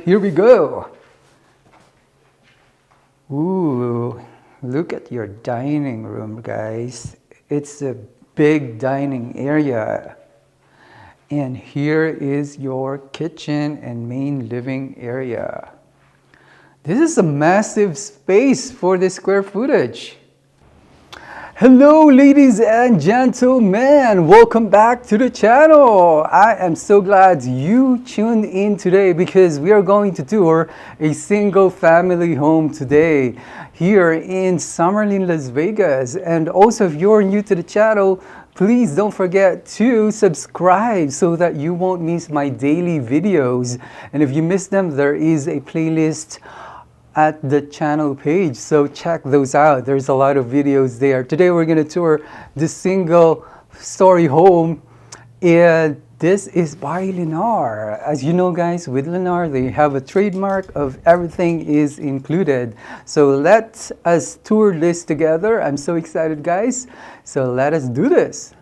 Here we go. Ooh, look at your dining room, guys. It's a big dining area. And here is your kitchen and main living area. This is a massive space for the square footage. Hello ladies and gentlemen, welcome back to the channel. I am so glad you tuned in today because we are going to tour a single family home today here in Summerlin, Las Vegas. And also if you're new to the channel, please don't forget to subscribe so that you won't miss my daily videos. And if you miss them, there is a playlist at the channel page, so check those out. There's a lot of videos there. Today we're going to tour this single story home, and this is by Lennar. As you know guys, with Lennar they have a trademark of everything is included. So let us tour this together. I'm so excited guys, so let us do this.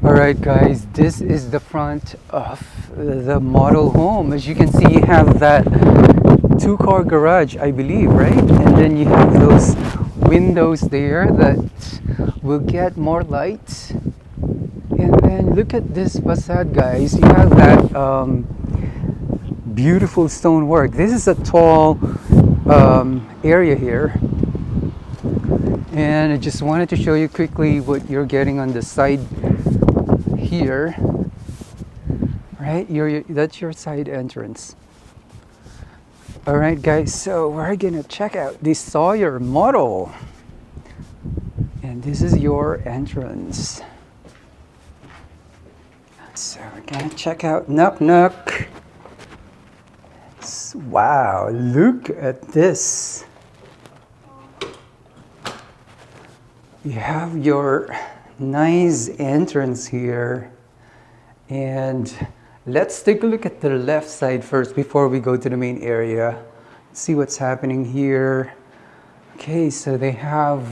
Alright guys, this is the front of the model home. As you can see, you have that two-car garage, I believe, right? And then you have those windows there that will get more light. And then look at this facade, guys. You have that beautiful stonework. This is a tall area here. And I just wanted to show you quickly what you're getting on the side here. Right? That's your side entrance. Alright guys, so we're gonna check out this Sawyer model. And this is your entrance. So we're gonna check out Knock Knock. Wow, look at this. You have your nice entrance here. And let's take a look at the left side first before we go to the main area. See what's happening here. Okay, so they have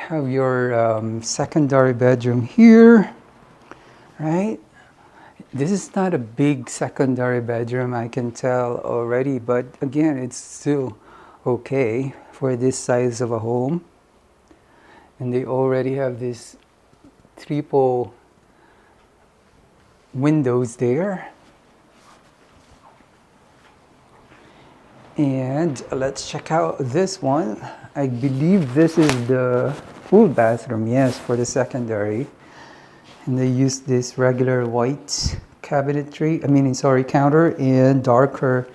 your secondary bedroom here, right? This is not a big secondary bedroom, I can tell already, but again, it's still okay for this size of a home. And they already have this triple windows there. And let's check out this one. I believe this is the full bathroom, yes, for the secondary. And they use this regular white cabinetry, counter, and darker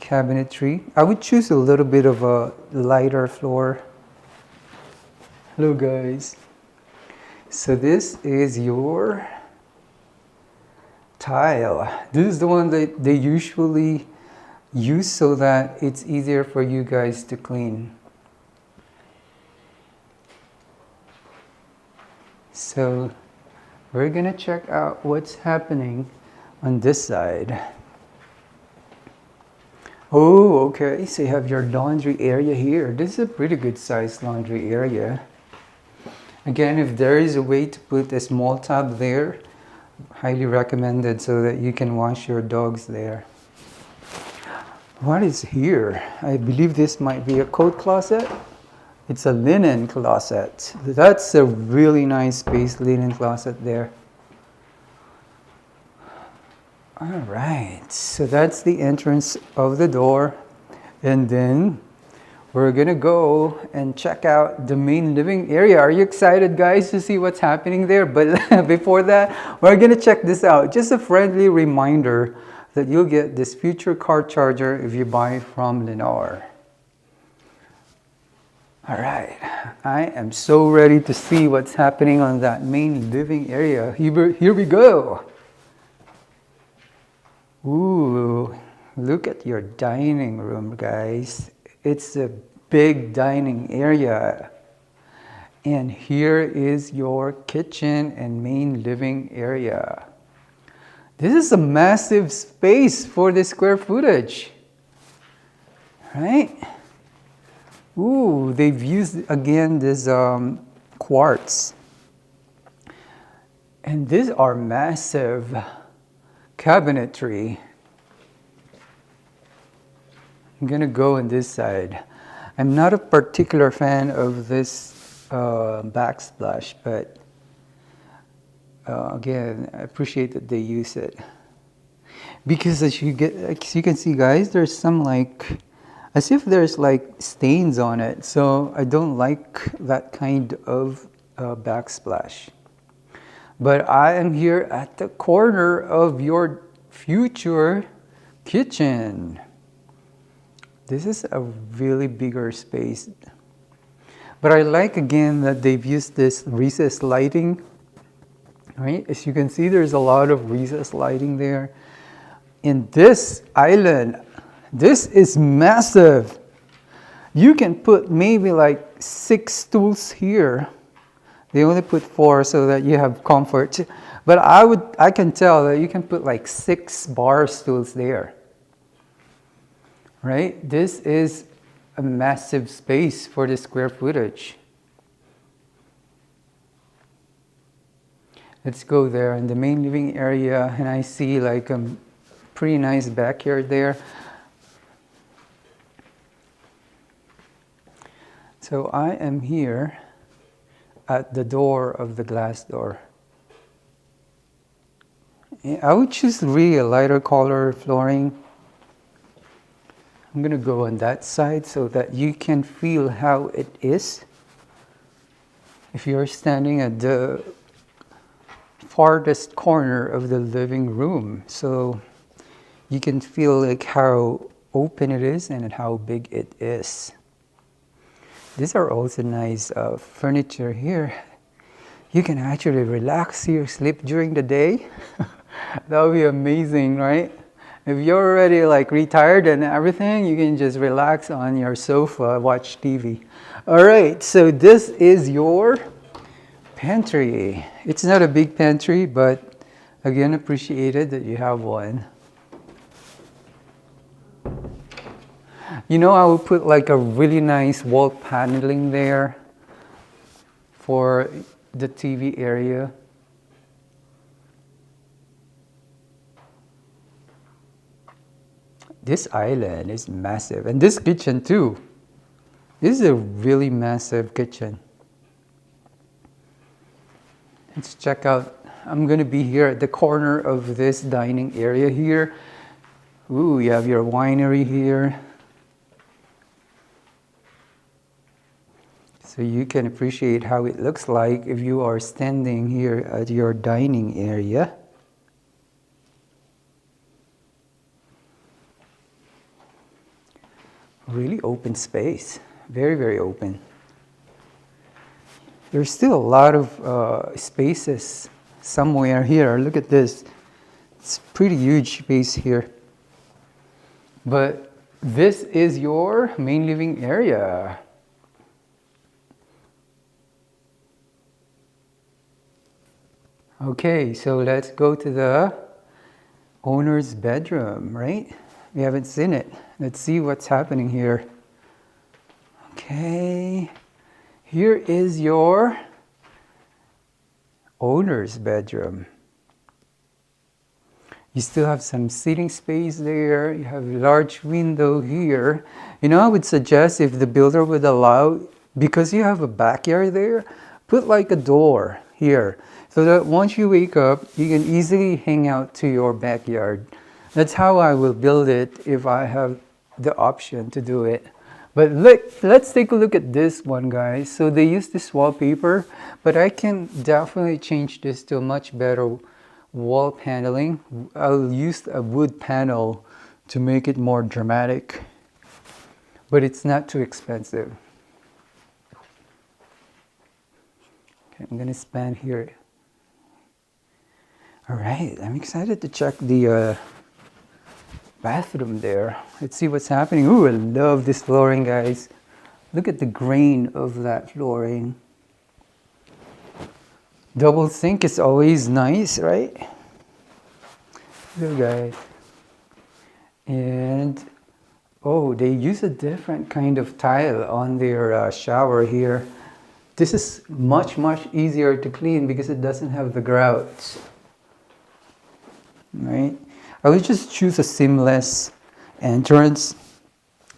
cabinetry. I would choose a little bit of a lighter floor. Hello guys. So this is your tile. This is the one that they usually use so that it's easier for you guys to clean. So we're gonna check out what's happening on this side. Oh, okay, so you have your laundry area here. This is a pretty good sized laundry area. Again, if there is a way to put a small tub there, highly recommended so that you can wash your dogs there. What is here? I believe this might be a coat closet. It's a linen closet. That's a really nice space, linen closet there. All right, so that's the entrance of the door. And then we're gonna go and check out the main living area. Are you excited guys to see what's happening there? But before that, we're gonna check this out. Just a friendly reminder that you'll get this future car charger if you buy from Lennar. All right, I am so ready to see what's happening on that main living area. Here we go. Ooh, look at your dining room, guys. It's a big dining area. And here is your kitchen and main living area. This is a massive space for the square footage, right? Ooh, they've used again this quartz. And these are massive cabinetry. I'm gonna go on this side. I'm not a particular fan of this backsplash, but again, I appreciate that they use it. Because as you can see, guys, there's some like, as if there's like stains on it. So I don't like that kind of backsplash. But I am here at the corner of your future kitchen. This is a really bigger space. But I like again that they've used this recessed lighting. Right? As you can see, there's a lot of recessed lighting there. In this island, this is massive. You can put maybe like 6 stools here. They only put 4 so that you have comfort. But I can tell that you can put like 6 bar stools there. Right? This is a massive space for the square footage. Let's go there in the main living area, and I see like a pretty nice backyard there. So I am here at the door of the glass door. I would choose really a lighter color flooring. I'm going to go on that side so that you can feel how it is. If you're standing at the farthest corner of the living room, so you can feel like how open it is and how big it is. These are also nice furniture here. You can actually relax here, sleep during the day. That would be amazing, right? If you're already like retired and everything, you can just relax on your sofa, watch TV. All right, so this is your pantry. It's not a big pantry, but again, appreciated that you have one. You know, I would put like a really nice wall paneling there for the TV area. This island is massive, and this kitchen too. This is a really massive kitchen. Let's check out. I'm going to be here at the corner of this dining area here. Ooh, you have your winery here. So you can appreciate how it looks like if you are standing here at your dining area. Really open space. Very, very open. There's still a lot of spaces somewhere here. Look at this. It's pretty huge space here. But this is your main living area. Okay, so let's go to the owner's bedroom, right? We haven't seen it. Let's see what's happening here. Okay, here is your owner's bedroom. You still have some seating space there. You have a large window here. You know, I would suggest if the builder would allow, because you have a backyard there, put like a door here so that once you wake up, you can easily hang out to your backyard. That's how I will build it if I have the option to do it. But let's take a look at this one, guys. So they use this wallpaper, but I can definitely change this to a much better wall paneling. I'll use a wood panel to make it more dramatic, but it's not too expensive. Okay, I'm gonna stand here. All right, I'm excited to check the bathroom there. Let's see what's happening. Ooh, I love this flooring, guys. Look at the grain of that flooring. Double sink is always nice, right? Look, guys. And oh, they use a different kind of tile on their shower here. This is much easier to clean because it doesn't have the grouts, right? I would just choose a seamless entrance.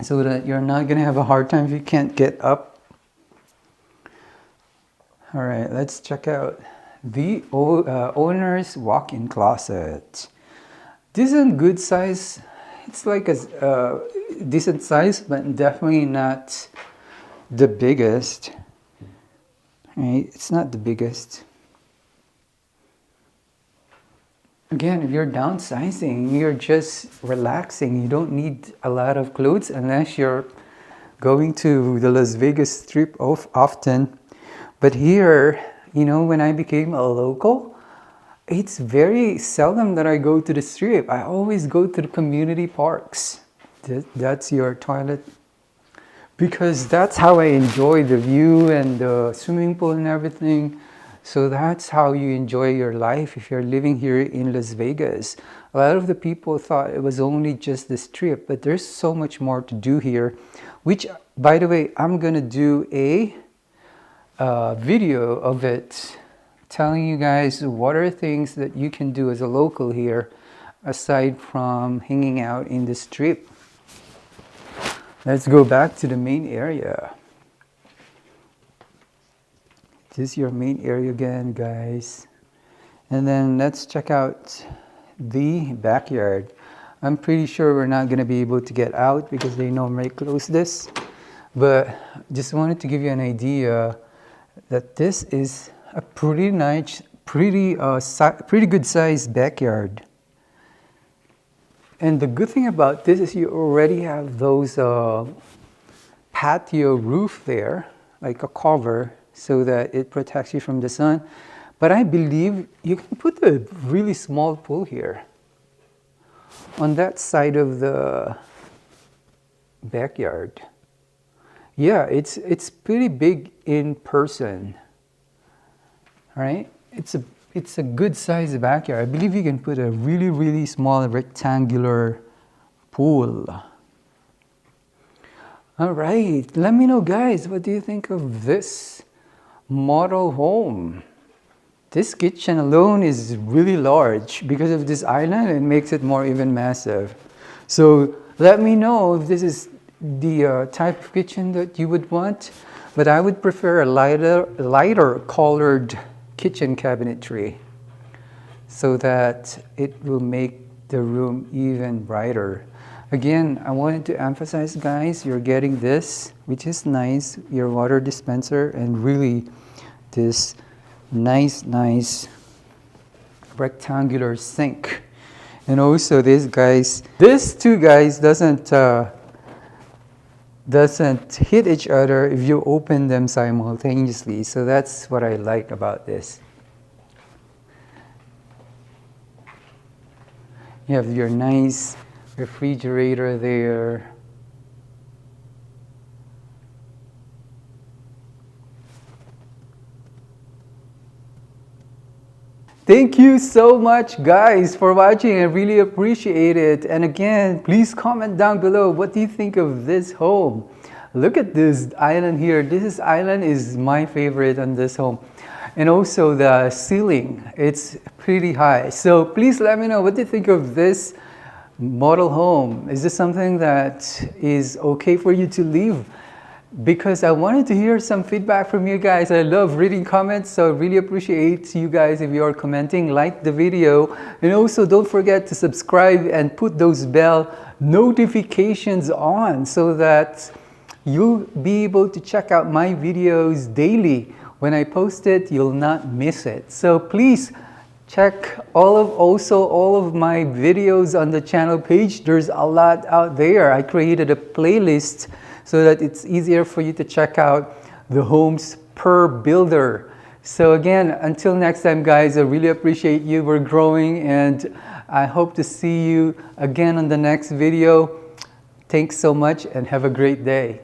so that you're not going to have a hard time if you can't get up. All right, let's check out the owner's walk-in closet. This is a good size. It's like a decent size, but definitely not the biggest. Right? It's not the biggest. Again, if you're downsizing, you're just relaxing. You don't need a lot of clothes unless you're going to the Las Vegas Strip often. But here, you know, when I became a local, it's very seldom that I go to the Strip. I always go to the community parks. That's your toilet. Because that's how I enjoy the view and the swimming pool and everything. So that's how you enjoy your life if you're living here in Las Vegas. A lot of the people thought it was only just the Strip, but there's so much more to do here, which, by the way, I'm gonna do a video of it, telling you guys what are things that you can do as a local here, aside from hanging out in the Strip. Let's go back to the main area. This is your main area again, guys. And then let's check out the backyard. I'm pretty sure we're not gonna be able to get out because they normally close this. But just wanted to give you an idea that this is a pretty nice, pretty good sized backyard. And the good thing about this is you already have those patio roof there, like a cover, so that it protects you from the sun. But I believe you can put a really small pool here on that side of the backyard. Yeah, it's pretty big in person. All right, it's a good sized backyard. I believe you can put a really small rectangular pool. All right, let me know, guys, what do you think of this model home? This kitchen alone is really large. Because of this island, it makes it more even massive. So let me know if this is the type of kitchen that you would want, but I would prefer a lighter colored kitchen cabinetry so that it will make the room even brighter. Again, I wanted to emphasize, guys, you're getting this, which is nice, your water dispenser, and really this nice rectangular sink. And also this two guys doesn't hit each other if you open them simultaneously. So that's what I like about this. You have your nice refrigerator there. Thank you so much, guys, for watching. I really appreciate it. And again, please comment down below, what do you think of this home? Look at this island here. This island is my favorite on this home. And also the ceiling, it's pretty high. So please let me know, what do you think of this model home? Is this something that is okay for you to leave? Because I wanted to hear some feedback from you guys. I love reading comments, so I really appreciate you guys if you are commenting, like the video, and also don't forget to subscribe and put those bell notifications on so that you'll be able to check out my videos daily. When I post it, you'll not miss it. So please check all of my videos on the channel page. There's a lot out there. I created a playlist so that it's easier for you to check out the homes per builder. So again, until next time, guys, I really appreciate you. We're growing, and I hope to see you again on the next video. Thanks so much and have a great day.